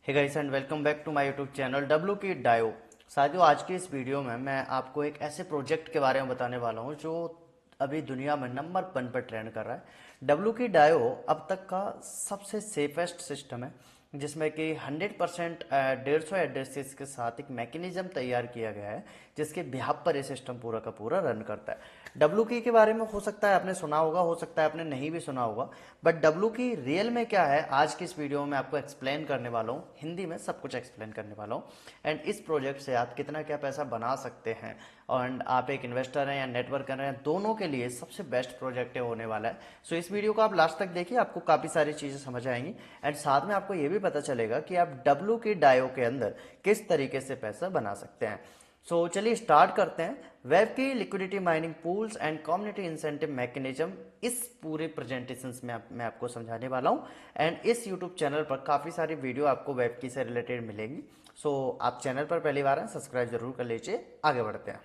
Hey guys and welcome back to my YouTube channel W की डायो। साथियों, आज की इस वीडियो में मैं आपको एक ऐसे प्रोजेक्ट के बारे में बताने वाला हूं जो अभी दुनिया में नंबर 1 पर ट्रेंड कर रहा है। डब्ल्यू की डायो अब तक का सबसे सेफेस्ट सिस्टम है जिसमें कि 100% 150 एड्रेसेस के साथ एक मैकेनिज्म तैयार किया गया है जिसके बिहाफ पर ये सिस्टम पूरा का पूरा रन करता है। डब्ल्यू की के बारे में हो सकता है आपने सुना होगा, हो सकता है आपने नहीं भी सुना होगा, बट डब्ल्यू की रियल में क्या है आज की इस वीडियो में आपको एक्सप्लेन करने वाला हूँ। हिंदी में सब कुछ एक्सप्लेन करने वाला हूँ एंड इस प्रोजेक्ट से आप कितना क्या पैसा बना सकते हैं और आप एक इन्वेस्टर हैं या नेटवर्क कर रहे हैं, दोनों के लिए सबसे बेस्ट प्रोजेक्ट होने वाला है। सो इस वीडियो को आप लास्ट तक देखिए, आपको काफ़ी सारी चीज़ें समझ आएंगी एंड साथ में आपको ये भी पता चलेगा कि आप डब्ल्यू की डायो के अंदर किस तरीके से पैसा बना सकते हैं। सो चलिए स्टार्ट करते हैं। वेब की liquidity mining pools and community incentive mechanism इस पूरे प्रेजेंटेशन में मैं आपको समझाने वाला हूं एंड इस यूट्यूब चैनल पर काफ़ी सारी वीडियो आपको वेब की से रिलेटेड मिलेंगी। सो आप चैनल पर पहली बार हैं, सब्सक्राइब जरूर कर लीजिए। आगे बढ़ते हैं।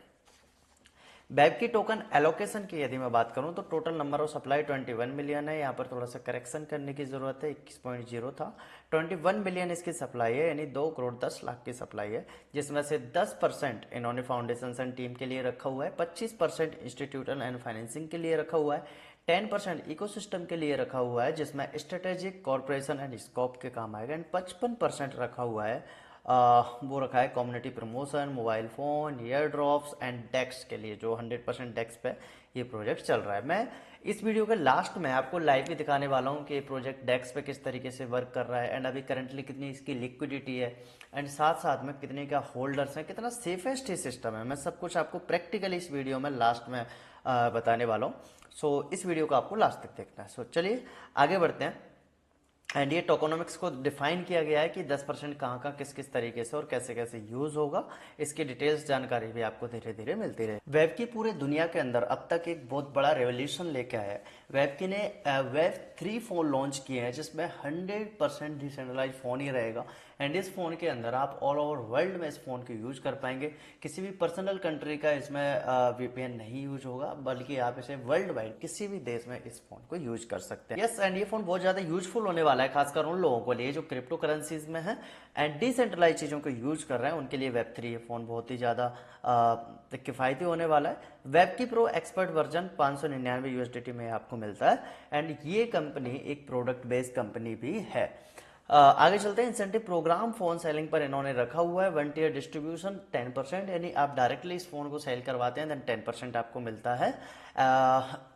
वेब की टोकन एलोकेशन की यदि मैं बात करूं तो total number of supply 21 million है। यहाँ पर थोड़ा सा करेक्शन करने की जरूरत है, 21.0 था, 21 मिलियन इसकी सप्लाई है, यानी 2 करोड़ 10 लाख की सप्लाई है, जिसमें से 10% इन्होंने फाउंडेशन एंड टीम के लिए रखा हुआ है, 25% इंस्टीट्यूटल एंड फाइनेंसिंग के लिए रखा हुआ है, 10% इकोसिस्टम के लिए रखा हुआ है जिसमें स्ट्रेटेजिक कॉर्पोरेशन एंड स्कोप के काम आएगा एंड 55% रखा हुआ है वो रखा है community promotion, mobile phone, ear drops and DEX के लिए, जो 100% डेक्स पे ये प्रोजेक्ट चल रहा है। मैं इस वीडियो के लास्ट में आपको लाइव भी दिखाने वाला हूँ कि ये प्रोजेक्ट डेक्स पे किस तरीके से वर्क कर रहा है एंड अभी करंटली कितनी इसकी लिक्विडिटी है एंड साथ साथ में कितने क्या होल्डर्स हैं, कितना सेफेस्ट ही सिस्टम है। मैं सब कुछ आपको प्रैक्टिकली इस वीडियो में लास्ट में बताने वाला हूँ। सो इस वीडियो को आपको लास्ट तक देखना है। सो चलिए आगे बढ़ते हैं एंड ये टोकोनॉमिक्स को डिफाइन किया गया है कि 10% कहाँ का किस किस तरीके से और कैसे कैसे यूज होगा, इसकी डिटेल्स जानकारी भी आपको धीरे धीरे मिलती रहे। वेब की पूरे दुनिया के अंदर अब तक एक बहुत बड़ा रेवोल्यूशन लेके आया है। वेब की ने वेब 3 फोन लॉन्च किए हैं जिसमें 100% डिसेंट्रलाइज फोन ही रहेगा एंड इस फोन के अंदर आप ऑल ओवर वर्ल्ड में इस फोन को यूज कर पाएंगे। किसी भी पर्सनल कंट्री का इसमें वीपीएन नहीं यूज होगा, बल्कि आप इसे वर्ल्ड वाइड किसी भी देश में इस फोन को यूज कर सकते हैं। यस, एंड ये फोन बहुत ज्यादा यूजफुल होने वाला है, खासकर उन लोगों के लिए जो क्रिप्टो करेंसीज में है एंड डिसेंट्रलाइज चीजों को यूज कर रहे हैं, उनके लिए वेब 3 ये फोन बहुत ही ज्यादा किफायती होने वाला है। वेब की प्रो एक्सपर्ट वर्जन 599 यूएसडीटी में आपको मिलता है एंड ये कंपनी एक प्रोडक्ट बेस्ड कंपनी भी है। आगे चलते हैं। इंसेंटिव प्रोग्राम फोन सेलिंग पर इन्होंने रखा हुआ है। 1 टीयर डिस्ट्रीब्यूशन 10%, यानी आप डायरेक्टली इस फोन को सेल करवाते हैं देन 10% आपको मिलता है।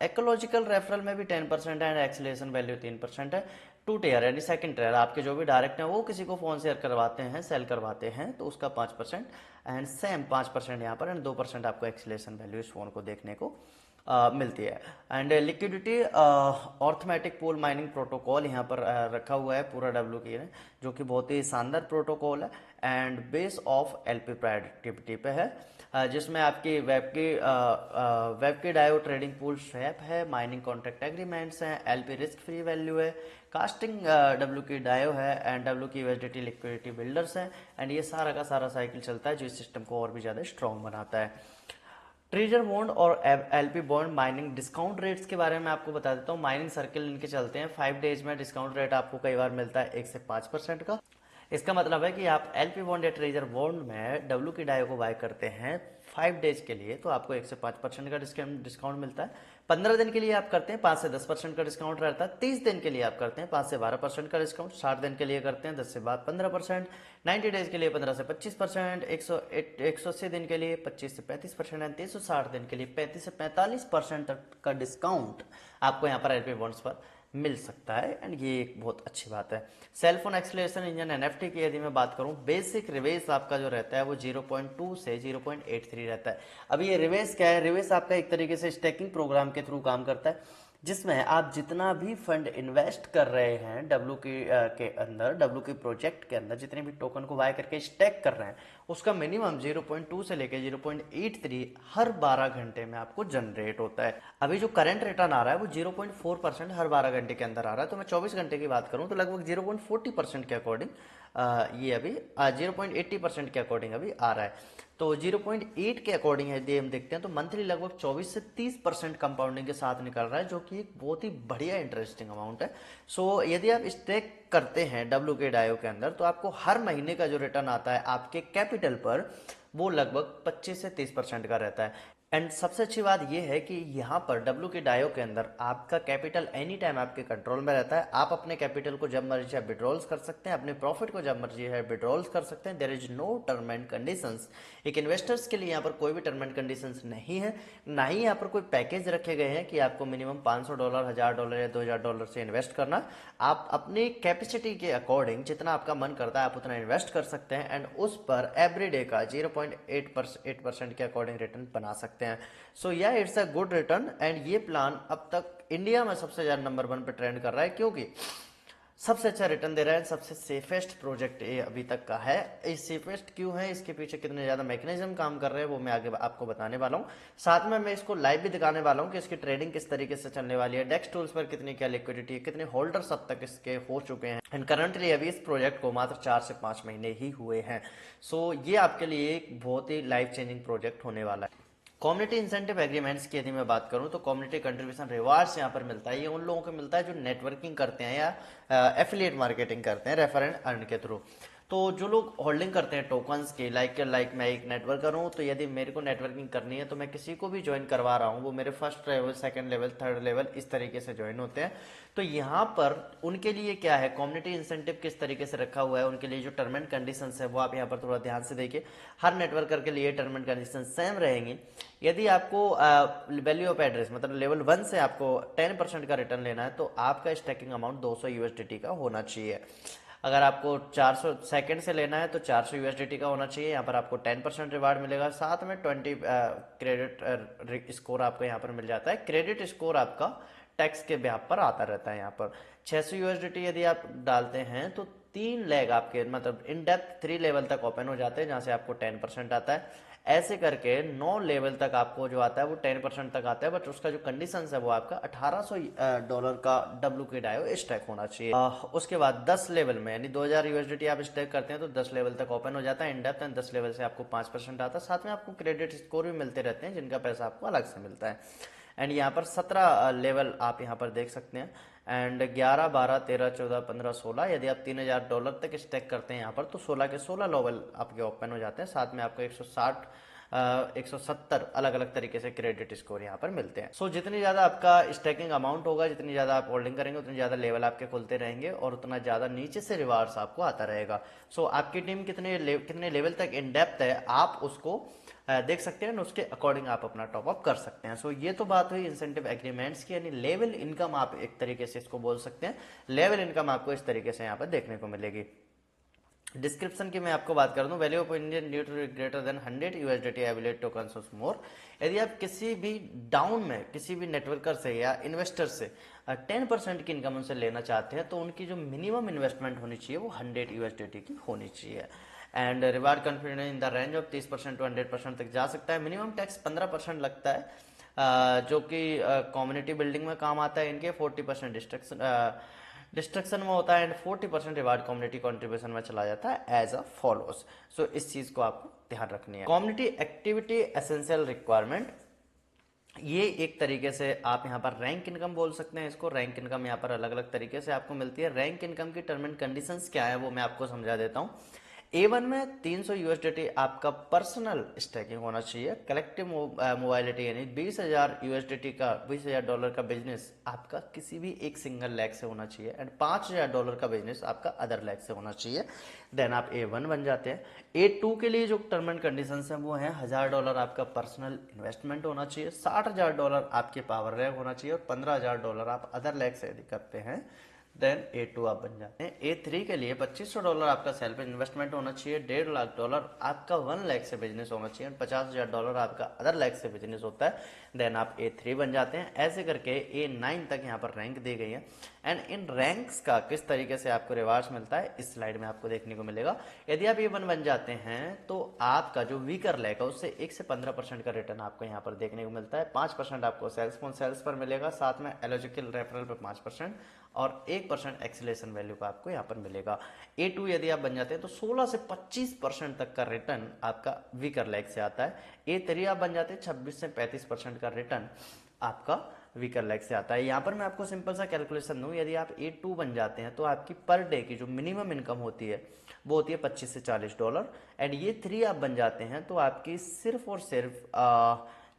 इकोलॉजिकल रेफरल में भी 10% है एंड एक्सीलेशन वैल्यू 3% है। 2 टीयर यानी सेकंड टीयर आपके जो भी डायरेक्ट हैं वो किसी को फोन शेयर करवाते हैं, सेल करवाते हैं तो उसका 5% एंड सेम 5% यहाँ पर एंड 2% आपको एक्सीलेशन वैल्यू इस फोन को देखने को मिलती है। And liquidity arithmetic pool mining protocol यहाँ पर रखा हुआ है पूरा डब्ल्यू की ने, जो कि बहुत ही शानदार प्रोटोकॉल है and base of LP priority पे है, जिसमें आपकी वेब की डायो ट्रेडिंग पूल स्वैप है, माइनिंग कॉन्ट्रैक्ट एग्रीमेंट्स हैं, एलपी रिस्क फ्री वैल्यू है, कास्टिंग डब्ल्यू की डायो है एंड डब्ल्यू की यूएसडीटी लिक्विडिटी बिल्डर्स हैं एंड ये सारा का सारा साइकिल चलता है जो इस सिस्टम को और भी ज़्यादा स्ट्रॉन्ग बनाता है। ट्रेजर बॉन्ड और LP bond mining discount rates के बारे में आपको बता देता हूँ। माइनिंग सर्किल इनके चलते हैं। 5 डेज में डिस्काउंट रेट आपको कई बार मिलता है 1 से 5% का। इसका मतलब है कि आप एलपी बॉन्ड या ट्रेजर बॉन्ड में डब्ल्यू की डायो को बाय करते हैं 5 डेज के लिए तो आपको 1 से 5% का डिस्काउंट मिलता है। 15 दिन के लिए आप करते हैं 5 से 10% का डिस्काउंट रहता है। 30 दिन के लिए आप करते हैं 5 से 12% का डिस्काउंट। 60 दिन के लिए करते हैं 10 से 15%। 90 डेज के लिए 15 से 25%। 180 दिन के लिए 25 से 35% एंड 360 दिन के लिए 35 से 45% तक का डिस्काउंट आपको यहाँ पर एलपी बॉन्ड्स पर मिल सकता है एंड ये एक बहुत अच्छी बात है। सेलफोन एक्सलेशन इंजन एनएफटी की यदि मैं बात करूं, बेसिक रिवेस आपका जो रहता है वो 0.2 से 0.83 रहता है। अभी ये रिवेस क्या है? रिवेस आपका एक तरीके से स्टैकिंग प्रोग्राम के थ्रू काम करता है जिसमें आप जितना भी फंड इन्वेस्ट कर रहे हैं के अंदर, डब्ल्यू के प्रोजेक्ट के अंदर जितने भी टोकन को बाय करके स्टैक कर रहे हैं उसका मिनिमम 0.2 से लेकर 0.83 हर 12 घंटे में आपको जनरेट होता है। अभी जो करंट रिटर्न आ रहा है वो 0.4% हर 12 घंटे के अंदर आ रहा है। तो मैं 24 घंटे की बात करूं तो लगभग 0.40% के अकॉर्डिंग ये अभी 0.80% के अकॉर्डिंग अभी आ रहा है। तो 0.8 के अकॉर्डिंग यदि हम देखते हैं तो मंथली लगभग 24 से 30% कंपाउंडिंग के साथ निकल रहा है, जो कि एक बहुत ही बढ़िया इंटरेस्टिंग अमाउंट है। सो यदि आप स्टेक करते हैं WK के अंदर तो आपको हर महीने का जो रिटर्न आता है आपके कैपिटल पर वो लगभग 25 से 30% का रहता है। एंड सबसे अच्छी बात यह है कि यहाँ पर WK के अंदर आपका कैपिटल एनी टाइम आपके कंट्रोल में रहता है। आप अपने कैपिटल को जब मर्जी आप विड्रॉल्स कर सकते हैं, अपने प्रॉफिट को जब मर्जी है विड्रॉल्स कर सकते हैं। There is no term and conditions. एक इन्वेस्टर्स के लिए यहाँ पर कोई भी टर्म एंड कंडीशंस नहीं है, ना ही यहाँ पर कोई पैकेज रखे गए हैं कि आपको मिनिमम $500, $1000 या $2000 से इन्वेस्ट करना। आप अपनी कैपेसिटी के अकॉर्डिंग जितना आपका मन करता है आप उतना इन्वेस्ट कर सकते हैं एंड उस पर एवरी डे का 0.8% के अकॉर्डिंग रिटर्न बना सकते हैं। सो या it's a good return and ये प्लान अब तक इंडिया में सबसे ज्यादा नंबर 1 पे ट्रेंड कर रहा है, क्योंकि सबसे अच्छा रिटर्न दे रहा है, सबसे सेफेस्ट प्रोजेक्ट ये अभी तक का है। इस सेफेस्ट क्यों है, इसके पीछे कितने ज्यादा मैकेनिज्म काम कर रहे हैं वो मैं आगे आपको बताने वाला हूँ। साथ में मैं इसको लाइव भी दिखाने वाला हूँ कि इसकी ट्रेडिंग किस तरीके से चलने वाली है, डेक्स टूल्स पर कितनी क्या लिक्विडिटी है, कितने होल्डर्स अब तक इसके हो चुके हैं। एंड करंटली अभी इस प्रोजेक्ट को मात्र 4 से 5 महीने ही हुए हैं। सो ये आपके लिए एक बहुत ही लाइफ चेंजिंग प्रोजेक्ट होने वाला है। कम्युनिटी इंसेंटिव एग्रीमेंट्स की यदि मैं बात करूं तो कम्युनिटी कंट्रीब्यूशन रिवार्ड्स यहाँ पर मिलता है। ये उन लोगों को मिलता है जो नेटवर्किंग करते हैं या एफिलिएट मार्केटिंग करते हैं रेफर एंड अर्न के थ्रू। तो जो लोग होल्डिंग करते हैं टोकन्स की, लाइक मैं एक नेटवर्कर हूँ, तो यदि मेरे को नेटवर्किंग करनी है तो मैं किसी को भी ज्वाइन करवा रहा हूँ, वो मेरे first level, second level, third level इस तरीके से ज्वाइन होते हैं। तो यहाँ पर उनके लिए क्या है, कम्युनिटी इंसेंटिव किस तरीके से रखा हुआ है, उनके लिए जो टर्म एंड कंडीशंस है वो आप यहाँ पर थोड़ा ध्यान से देखिए। हर नेटवर्कर के लिए टर्म एंड कंडीशन सेम रहेंगी। यदि आपको वैल्यू ऑफ एड्रेस मतलब लेवल 1 से आपको 10% का रिटर्न लेना है तो आपका स्टैकिंग अमाउंट 200 USDT का होना चाहिए। अगर आपको 400 सेकंड से लेना है तो 400 USDT का होना चाहिए। यहाँ पर आपको 10% रिवार्ड मिलेगा, साथ में 20 क्रेडिट स्कोर आपको यहाँ पर मिल जाता है। क्रेडिट स्कोर आपका टैक्स के ब्याह पर आता रहता है। यहाँ पर 600 USDT यदि आप डालते हैं तो 3 लेग आपके मतलब इन डेप्थ 3 लेवल तक ओपन हो जाते हैं, जहाँ से आपको 10% आता है। ऐसे करके 9 लेवल तक आपको जो आता है वो 10% तक आता है, बट उसका जो कंडीशन है वो आपका $1800 का WK स्टैक होना चाहिए। उसके बाद 10 लेवल में यानी 2000 USDT आप स्टैक करते हैं तो 10 लेवल तक ओपन हो जाता है इन डेप्थ एंड 10 लेवल से आपको 5% आता है। साथ में आपको क्रेडिट स्कोर भी मिलते रहते हैं जिनका पैसा आपको अलग से मिलता है। एंड यहाँ पर 17 लेवल आप यहाँ पर देख सकते हैं एंड 11, 12, 13, 14, 15, 16 यदि आप $3000 तक स्टेक करते हैं यहाँ पर तो 16 के 16 लेवल आपके ओपन हो जाते हैं। साथ में आपको 160 170 अलग अलग तरीके से क्रेडिट स्कोर यहाँ पर मिलते हैं। सो जितनी ज्यादा आपका स्टेकिंग अमाउंट होगा, जितनी ज्यादा आप होल्डिंग करेंगे उतनी ज्यादा लेवल आपके खुलते रहेंगे और उतना ज्यादा नीचे से रिवार्ड्स आपको आता रहेगा। सो आपकी टीम कितने लेवल तक इन डेप्थ है आप उसको देख सकते हैं, उसके अकॉर्डिंग आप अपना टॉप अप कर सकते हैं। सो ये तो बात हुई इंसेंटिव एग्रीमेंट्स की, यानी लेवल इनकम आप एक तरीके से इसको बोल सकते हैं। लेवल इनकम आपको इस तरीके से यहाँ पर देखने को मिलेगी। डिस्क्रिप्शन की मैं आपको बात कर दूं, value of Indian due to greater than 100 USDT available tokens of more. यदि आप किसी भी डाउन में किसी भी नेटवर्कर से या इन्वेस्टर से 10% की इनकम उनसे लेना चाहते हैं तो उनकी जो मिनिमम इन्वेस्टमेंट होनी चाहिए वो 100 USDT की होनी चाहिए। And reward confidence in the range of 30% to 100% तक जा सकता है। मिनिमम टैक्स 15% लगता है, जो कि कम्युनिटी बिल्डिंग में काम आता है इनके। 40% डिस्ट्रक्शन में होता है एंड 40% रिवार्ड कम्युनिटी कंट्रीब्यूशन में चला जाता है एज अ फॉलोस। सो इस चीज को आपको ध्यान रखनी है। कम्युनिटी एक्टिविटी एसेंशियल रिक्वायरमेंट, ये एक तरीके से आप यहाँ पर रैंक इनकम बोल सकते हैं इसको। रैंक इनकम यहाँ पर अलग अलग तरीके से आपको मिलती है। रैंक इनकम की टर्म एंड कंडीशंस क्या है वो मैं आपको समझा देता हूँ। A1 में 300 USDT आपका पर्सनल स्टैकिंग होना चाहिए। कलेक्टिव मोबाइलिटी यानी 20,000 USDT का $20,000 का बिजनेस आपका किसी भी एक सिंगल लेग से होना चाहिए एंड $5,000 का बिजनेस आपका अदर लेग से होना चाहिए। देन आप A1 बन जाते हैं। A2 के लिए जो टर्म एंड कंडीशन है वो है $1,000 आपका पर्सनल इन्वेस्टमेंट होना चाहिए, $60,000 आपके पावर लेग होना चाहिए और $15,000 आप अदर लेग से यदि करते हैं देन A2 आप बन जाते हैं। A3 के लिए $2,500 आपका सेल्फ इन्वेस्टमेंट होना चाहिए, $1.5 लाख आपका 1 लाख से बिजनेस होना चाहिए, $50,000 आपका अदर लाख से बिजनेस होता है। देन आप A3 बन जाते हैं। ऐसे करके A9 तक यहाँ पर रैंक दी गई है एंड इन रैंक्स का किस तरीके से आपको रिवार्ड्स मिलता है इस स्लाइड में आपको देखने को मिलेगा। यदि आप A1 बन जाते हैं तो आपका जो वीकर लैग है उससे 1 से 15% का रिटर्न आपको यहाँ पर देखने को मिलता है। 5% आपको सेल्स पर मिलेगा, साथ में एलॉजिकल रेफरल पर 5% और 1% एक्सीलेशन वैल्यू का आपको यहाँ पर मिलेगा। A2 यदि आप बन जाते हैं तो 16 से 25% तक का रिटर्न आपका वीकर लैग से आता है। A3 आप बन जाते हैं 26 से 35% का रिटर्न आपका वीकर लैग से आता है। यहाँ पर मैं आपको सिंपल सा कैलकुलेशन दूं, यदि आप A2 बन जाते हैं तो आपकी पर डे की जो मिनिमम इनकम होती है वो होती है $25 से $40 एंड A3 आप बन जाते हैं तो आपकी सिर्फ और सिर्फ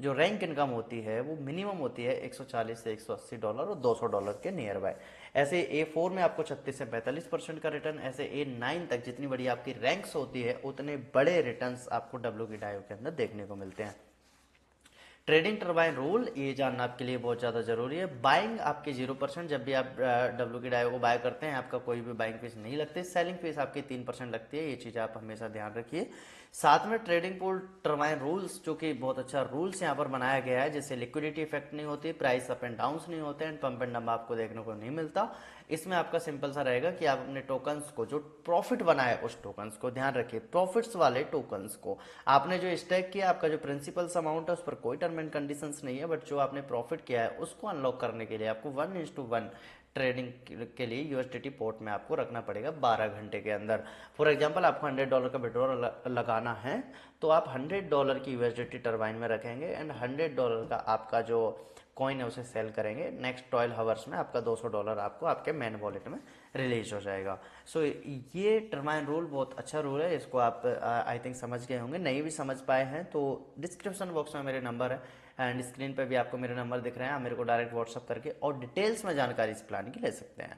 जो रैंक इनकम होती है वो मिनिमम होती है $140 से $180 और $200 के नियर बाय। ऐसे A4 में आपको 36 से 45% का रिटर्न, ऐसे A9 तक जितनी बड़ी आपकी रैंक्स होती है उतने बड़े रिटर्न्स आपको W डायो के अंदर देखने को मिलते हैं। ट्रेडिंग टरबाइन रूल ये जानना आपके लिए बहुत ज़्यादा जरूरी है। बाइंग आपकी 0%, जब भी आप डब्ल्यू की डायो को बाय करते हैं आपका कोई भी बाइंग फीस नहीं लगती। सेलिंग फीस आपकी 3% लगती है, ये चीज़ आप हमेशा ध्यान रखिए। साथ में ट्रेडिंग पूल टरबाइन रूल्स जो कि बहुत अच्छा रूल्स यहाँ पर बनाया गया है, जिससे लिक्विडिटी इफेक्ट नहीं होती, प्राइस अप एंड डाउन नहीं होते एंड पंप एंड डंप आपको देखने को नहीं मिलता। इसमें आपका सिंपल सा रहेगा कि आप अपने टोकन्स को, जो प्रॉफिट बनाए उस टोकन्स को, ध्यान रखिए प्रॉफिट्स वाले टोकन्स को, आपने जो स्टेक किया आपका जो प्रिंसिपल्स अमाउंट है उस पर कोई टर्म एंड कंडीशंस नहीं है, बट जो आपने प्रॉफिट किया है उसको अनलॉक करने के लिए आपको 1:1 ट्रेडिंग के लिए यूएसडीटी पोर्ट में आपको रखना पड़ेगा 12 घंटे के अंदर। फॉर एग्जांपल आपको $100 का विड्रॉल लगाना है तो आप $100 की यूएसडीटी टरबाइन में रखेंगे एंड $100 का आपका जो कॉइन है उसे सेल करेंगे। नेक्स्ट 12 हावर्स में आपका $200 आपको आपके मेन वॉलेट में रिलीज हो जाएगा। सो ये टरबाइन रूल बहुत अच्छा रूल है, इसको आप आई थिंक समझ गए होंगे। नहीं भी समझ पाए हैं तो डिस्क्रिप्शन बॉक्स में मेरे नंबर है एंड स्क्रीन पे भी आपको मेरे नंबर दिख रहे हैं, आप मेरे को डायरेक्ट व्हाट्सअप करके और डिटेल्स में जानकारी इस प्लान की ले सकते हैं।